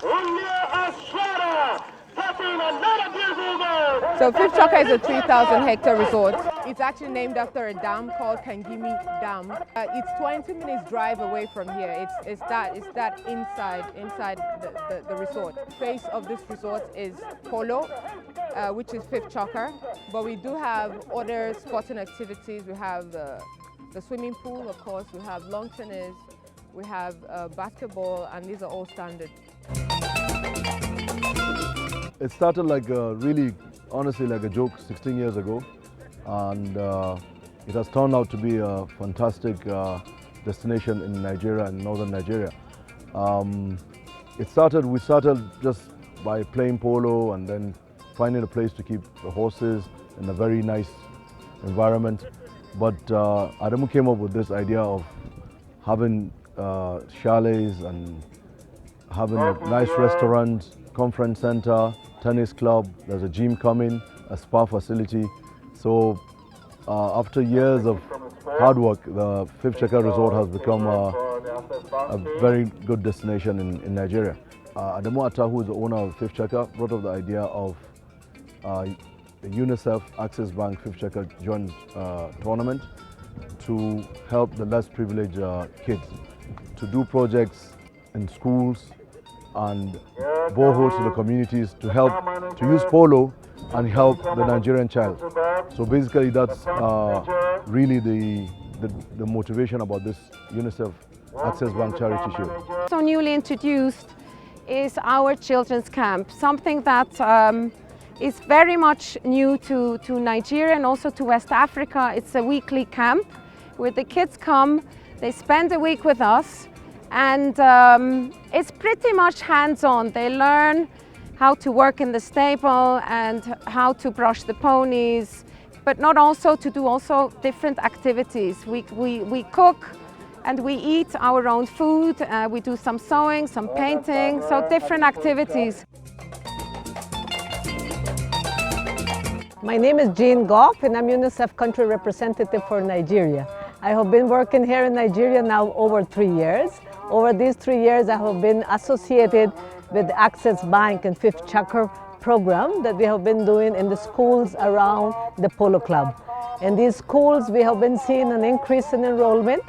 So Fifth Chukker is a 3,000-hectare resort. It's actually named after a dam called Kangimi Dam. It's 20 minutes drive away from here. It's that inside the resort. The face of this resort is Polo, which is Fifth Chukker. But we do have other sporting activities. We have the swimming pool, of course. We have lawn tennis. We have basketball, and these are all standard. It started like honestly like a joke 16 years ago, and it has turned out to be a fantastic destination in Nigeria, in northern Nigeria. We started just by playing polo and then finding a place to keep the horses in a very nice environment. But Adamu came up with this idea of having chalets and having a nice restaurant, conference center, tennis club. There's a gym coming, a spa facility. So after years of hard work, the Fifth Chukker Resort has become a very good destination in Nigeria. Adamu Atta, who is the owner of Fifth Chukker, brought up the idea of the Unicef Access Bank Fifth Chukker joint tournament to help the less privileged kids to do projects in schools and boreholes to the communities to help to use polo and help the Nigerian child. So basically that's really the motivation about this UNICEF Access Bank charity show. So newly introduced is our children's camp, something that is very much new to Nigeria and also to West Africa. It's a weekly camp where the kids come, they spend a week with us, and it's pretty much hands-on. They learn how to work in the stable and how to brush the ponies, but not also to do also different activities. We cook and we eat our own food. We do some sewing, some painting, so different activities. My name is Jean Goff and I'm UNICEF country representative for Nigeria. I have been working here in Nigeria now over 3 years. Over these 3 years I have been associated with the Access Bank and Fifth Chukker program that we have been doing in the schools around the Polo Club. In these schools we have been seeing an increase in enrollment.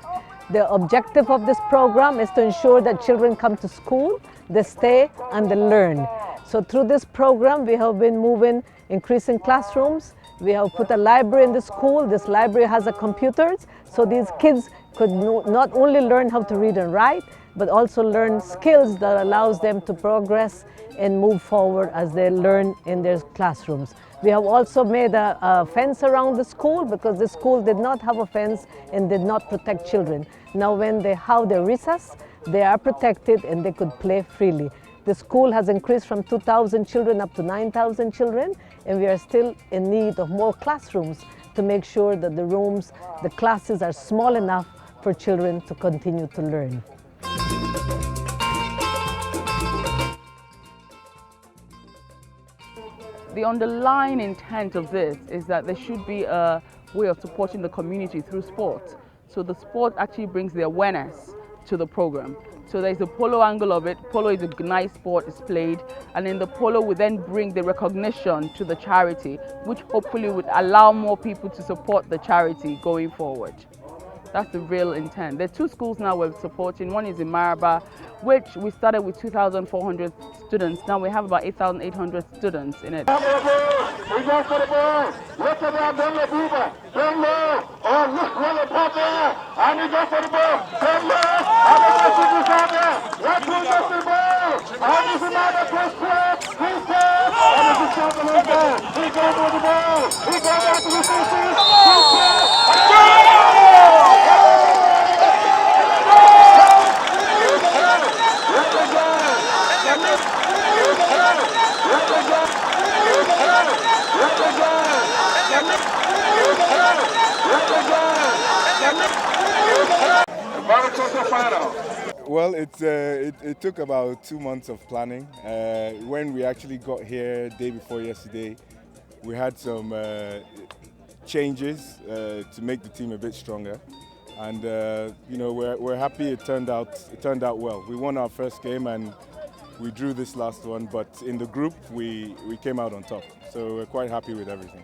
The objective of this program is to ensure that children come to school, they stay and they learn. So through this program we have been increasing classrooms. We have put a library in the school. This library has computers, so these kids could not only learn how to read and write, but also learn skills that allows them to progress and move forward as they learn in their classrooms. We have also made a fence around the school because the school did not have a fence and did not protect children. Now when they have their recess, they are protected and they could play freely. The school has increased from 2,000 children up to 9,000 children, and we are still in need of more classrooms to make sure that the classes are small enough for children to continue to learn. The underlying intent of this is that there should be a way of supporting the community through sport. So the sport actually brings the awareness to the program. So there's the polo angle of it. Polo is a nice sport, it's played, and then the polo would then bring the recognition to the charity, which hopefully would allow more people to support the charity going forward. That's the real intent. There are 2 schools now we're supporting. One is in Maraba, which we started with 2,400 students. Now we have about 8,800 students in it. Well, it took about 2 months of planning. When we actually got here day before yesterday, we had some changes to make the team a bit stronger, and you know, we're happy it turned out well. We won our first game, and we drew this last one, but in the group we came out on top. So we're quite happy with everything.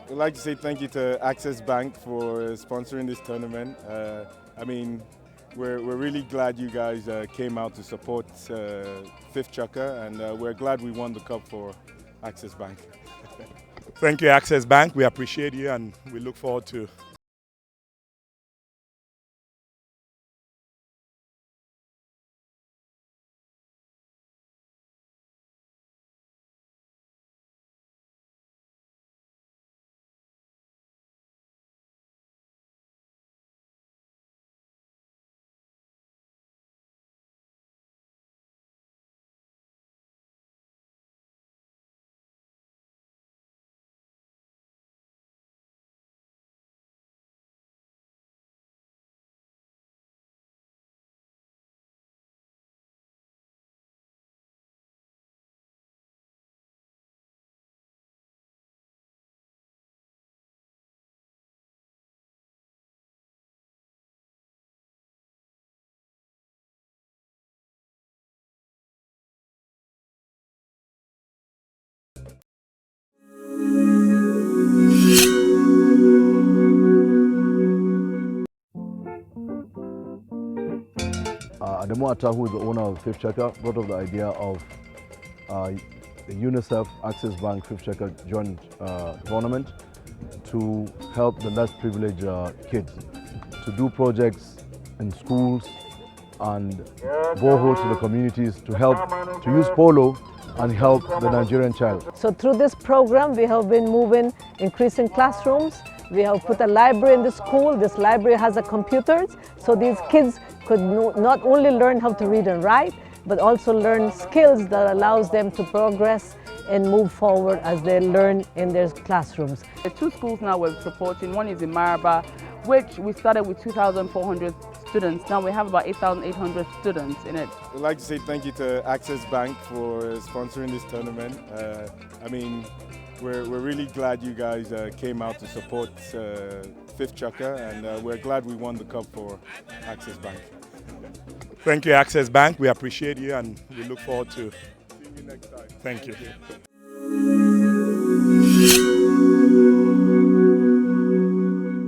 We'd like to say thank you to Access Bank for sponsoring this tournament. I mean, we're really glad you guys came out to support Fifth Chukker, and we're glad we won the cup for Access Bank. Thank you, Access Bank. We appreciate you, and we look forward to Ademo Atta, who is the owner of Fifth Chukker, brought up the idea of the UNICEF Access Bank Fifth Chukker joint tournament to help the less privileged kids to do projects in schools and boreholes to the communities to help to use Polo and help the Nigerian child. So through this program, we have been moving, increasing classrooms. We have put a library in the school. This library has computers, so these kids could not only learn how to read and write, but also learn skills that allows them to progress and move forward as they learn in their classrooms. The two schools now we're supporting, one is in Maraba, which we started with 2,400 students. Now we have about 8,800 students in it. We'd like to say thank you to Access Bank for sponsoring this tournament. I mean, we're really glad you guys came out to support Fifth Chukker, and we're glad we won the cup for Access Bank. thank you, Access Bank. We appreciate you, and we look forward to. See you next time. Thank you.